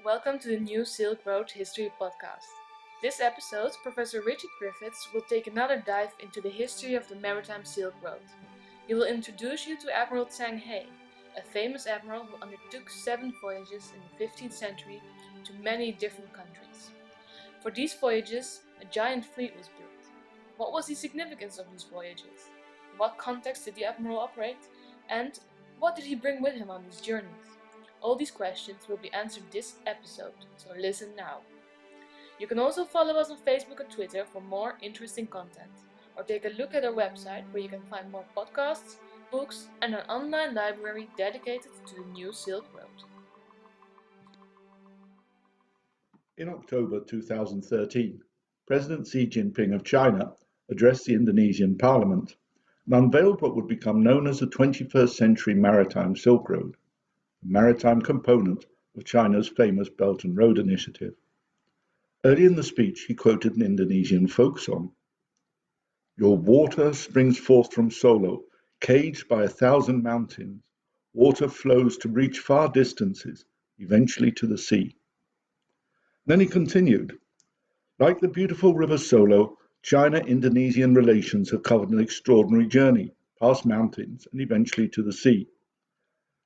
Welcome to the new Silk Road History podcast. This episode, Professor Richard Griffiths will take another dive into the history of the Maritime Silk Road. He will introduce you to Admiral Shanghai, a famous admiral who undertook 7 voyages in the 15th century to many different countries. For these voyages, a giant fleet was built. What was the significance of these voyages? In what context did the admiral operate? And what did he bring with him on these journeys? All these questions will be answered this episode, so listen now. You can also follow us on Facebook and Twitter for more interesting content, or take a look at our website where you can find more podcasts, books, and an online library dedicated to the new Silk Road. In October 2013, President Xi Jinping of China addressed the Indonesian parliament and unveiled what would become known as the 21st Century Maritime Silk Road, a maritime component of China's famous Belt and Road Initiative. Early in the speech, he quoted an Indonesian folk song. "Your water springs forth from Solo, caged by 1,000 mountains. Water flows to reach far distances, eventually to the sea." Then he continued, "Like the beautiful river Solo, China-Indonesian relations have covered an extraordinary journey, past mountains and eventually to the sea.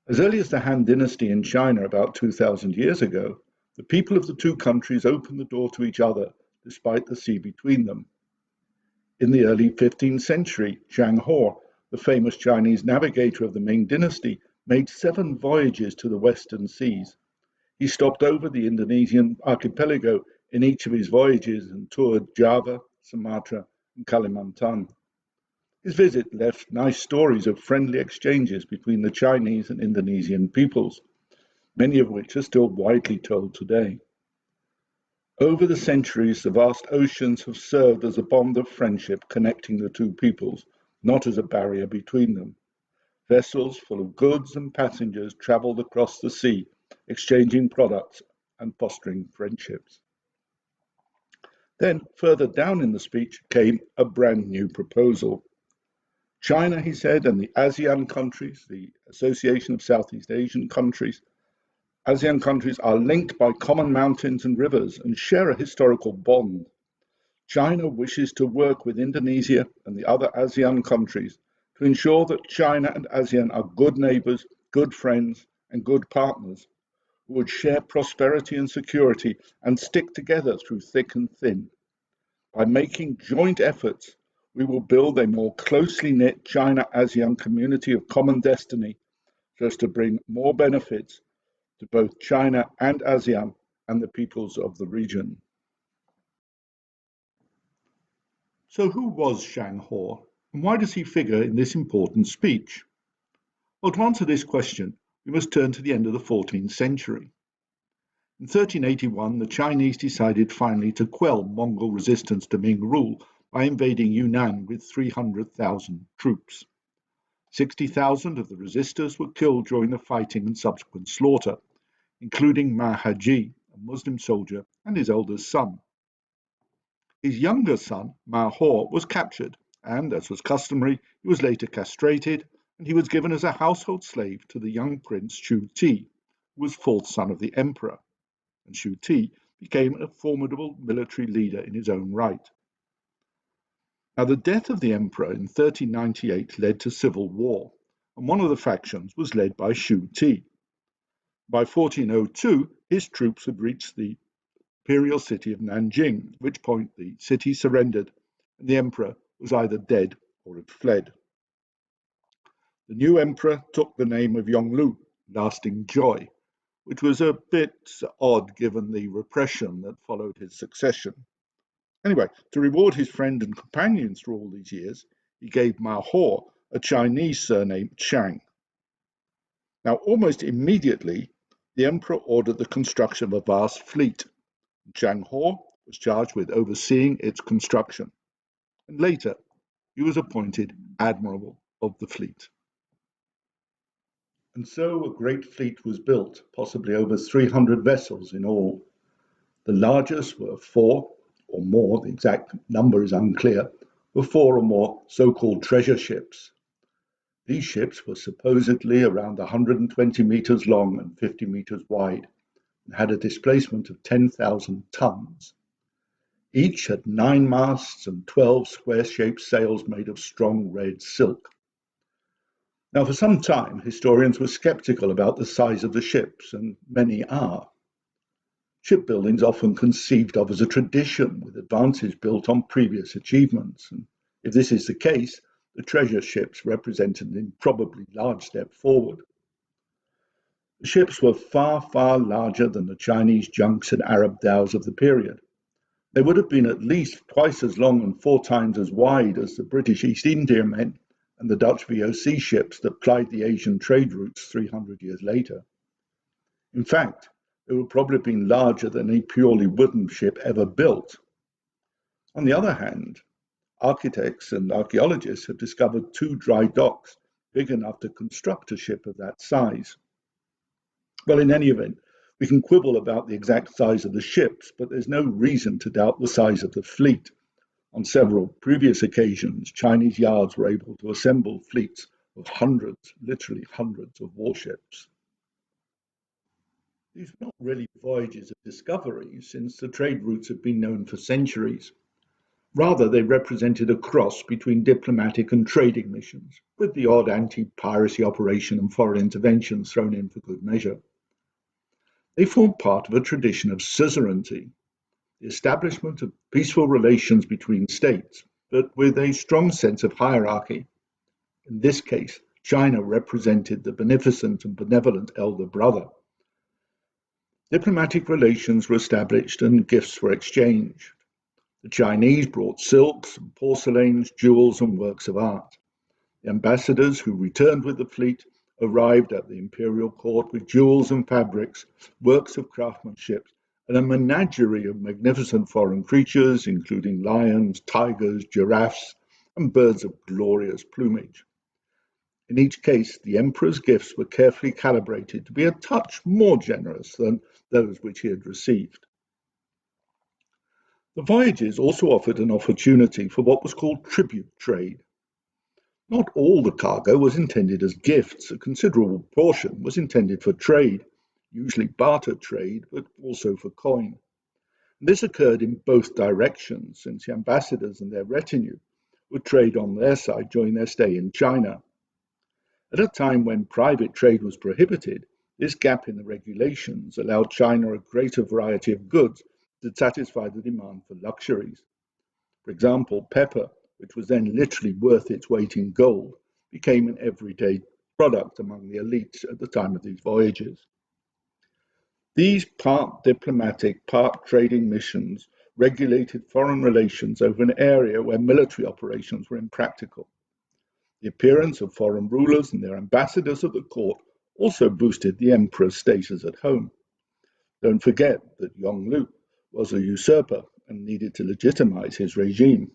As early as the Han Dynasty in China about 2,000 years ago, the people of the two countries opened the door to each other despite the sea between them. In the early 15th century, Zhang He, the famous Chinese navigator of the Ming Dynasty, made 7 voyages to the western seas. He stopped over the Indonesian archipelago in each of his voyages and toured Java, Sumatra, and Kalimantan. His visit left nice stories of friendly exchanges between the Chinese and Indonesian peoples, many of which are still widely told today. Over the centuries, the vast oceans have served as a bond of friendship connecting the two peoples, not as a barrier between them. Vessels full of goods and passengers traveled across the sea, exchanging products and fostering friendships. Then, further down in the speech, came a brand new proposal. China, he said, and the ASEAN countries, the Association of Southeast Asian Countries, ASEAN countries are linked by common mountains and rivers and share a historical bond. China wishes to work with Indonesia and the other ASEAN countries to ensure that China and ASEAN are good neighbors, good friends, and good partners who would share prosperity and security and stick together through thick and thin. By making joint efforts, we will build a more closely knit China-ASEAN community of common destiny so as to bring more benefits to both China and ASEAN and the peoples of the region." So who was Zhang He, and why does he figure in this important speech? Well, to answer this question, we must turn to the end of the 14th century. In 1381, the Chinese decided finally to quell Mongol resistance to Ming rule by invading Yunnan with 300,000 troops. 60,000 of the resistors were killed during the fighting and subsequent slaughter, including Ma Haji, a Muslim soldier, and his eldest son. His younger son, Ma He, was captured, and, as was customary, he was later castrated, and he was given as a household slave to the young prince Shu Ti, who was 4th son of the emperor, and Shu Ti became a formidable military leader in his own right. Now, the death of the emperor in 1398 led to civil war, and one of the factions was led by Shu Ti. By 1402, his troops had reached the imperial city of Nanjing, at which point the city surrendered, and the emperor was either dead or had fled. The new emperor took the name of Yonglu, lasting joy, which was a bit odd given the repression that followed his succession. Anyway, to reward his friend and companion through all these years, he gave Ma He a Chinese surname, Chang. Now, almost immediately, the emperor ordered the construction of a vast fleet. Zhang He was charged with overseeing its construction, and later he was appointed admiral of the fleet. And so a great fleet was built, possibly over 300 vessels in all. The largest were 4 or more, the exact number is unclear, were 4 or more so-called treasure ships. These ships were supposedly around 120 meters long and 50 meters wide. and had a displacement of 10,000 tons. Each had 9 masts and 12 square-shaped sails made of strong red silk. Now, for some time, historians were skeptical about the size of the ships, and many are. Shipbuilding is often conceived of as a tradition, with advantage built on previous achievements. And if this is the case, the treasure ships represented an improbably large step forward. The ships were far, far larger than the Chinese junks and Arab dhows of the period. They would have been at least twice as long and 4 times as wide as the British East Indiamen and the Dutch VOC ships that plied the Asian trade routes 300 years later. In fact, they would probably have been larger than any purely wooden ship ever built. On the other hand, architects and archaeologists have discovered 2 dry docks big enough to construct a ship of that size. Well, in any event, we can quibble about the exact size of the ships, but there's no reason to doubt the size of the fleet. On several previous occasions, Chinese yards were able to assemble fleets of hundreds, literally hundreds of warships. These were not really voyages of discovery, since the trade routes had been known for centuries. Rather, they represented a cross between diplomatic and trading missions, with the odd anti-piracy operation and foreign interventions thrown in for good measure. They formed part of a tradition of suzerainty, the establishment of peaceful relations between states, but with a strong sense of hierarchy. In this case, China represented the beneficent and benevolent elder brother. Diplomatic relations were established and gifts were exchanged. The Chinese brought silks and porcelains, jewels, and works of art. The ambassadors who returned with the fleet arrived at the imperial court with jewels and fabrics, works of craftsmanship, and a menagerie of magnificent foreign creatures, including lions, tigers, giraffes, and birds of glorious plumage. In each case, the emperor's gifts were carefully calibrated to be a touch more generous than those which he had received. The voyages also offered an opportunity for what was called tribute trade. Not all the cargo was intended as gifts. A considerable portion was intended for trade, usually barter trade, but also for coin. This occurred in both directions, since the ambassadors and their retinue would trade on their side during their stay in China. At a time when private trade was prohibited, this gap in the regulations allowed China a greater variety of goods to satisfy the demand for luxuries. For example, pepper, which was then literally worth its weight in gold, became an everyday product among the elites at the time of these voyages. These part diplomatic, part trading missions regulated foreign relations over an area where military operations were impractical. The appearance of foreign rulers and their ambassadors at the court also boosted the emperor's status at home. Don't forget that Yongle was a usurper and needed to legitimize his regime.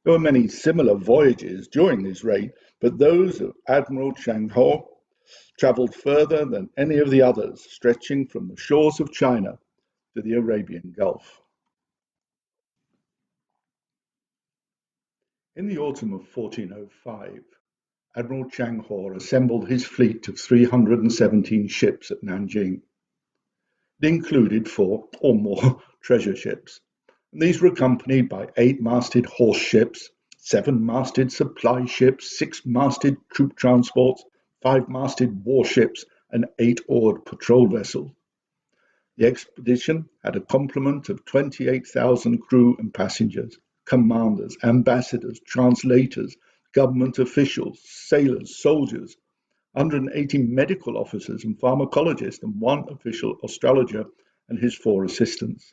There were many similar voyages during his reign, but those of Admiral Chang Ho travelled further than any of the others, stretching from the shores of China to the Arabian Gulf. In the autumn of 1405, Admiral Chang Ho assembled his fleet of 317 ships at Nanjing. It included 4 or more treasure ships, and these were accompanied by 8-masted horse ships, 7-masted supply ships, 6-masted troop transports, 5-masted warships, and 8-oared patrol vessels. The expedition had a complement of 28,000 crew and passengers, commanders, ambassadors, translators, government officials, sailors, soldiers, 180 medical officers and pharmacologists, and 1 official astrologer and his 4 assistants.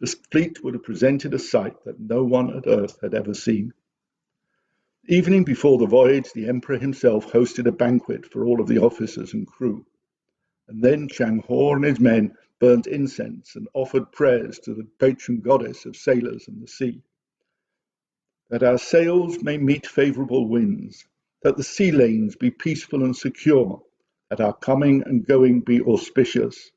The fleet would have presented a sight that no one at Earth had ever seen. The evening before the voyage, the emperor himself hosted a banquet for all of the officers and crew. And then Chang Ho and his men burnt incense and offered prayers to the patron goddess of sailors and the sea. That our sails may meet favourable winds, that the sea lanes be peaceful and secure, that our coming and going be auspicious,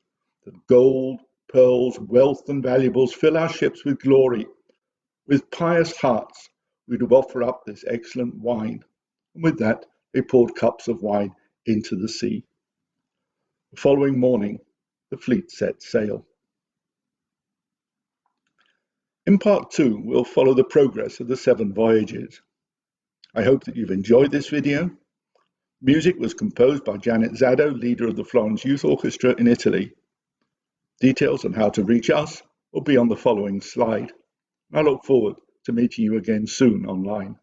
that gold, pearls, wealth, and valuables fill our ships with glory. With pious hearts, we do offer up this excellent wine. And with that, they poured cups of wine into the sea. The following morning, the fleet set sail. In part 2, we'll follow the progress of the 7 voyages. I hope that you've enjoyed this video. Music was composed by Janet Zaddo, leader of the Florence Youth Orchestra in Italy. Details on how to reach us will be on the following slide. I look forward to meeting you again soon online.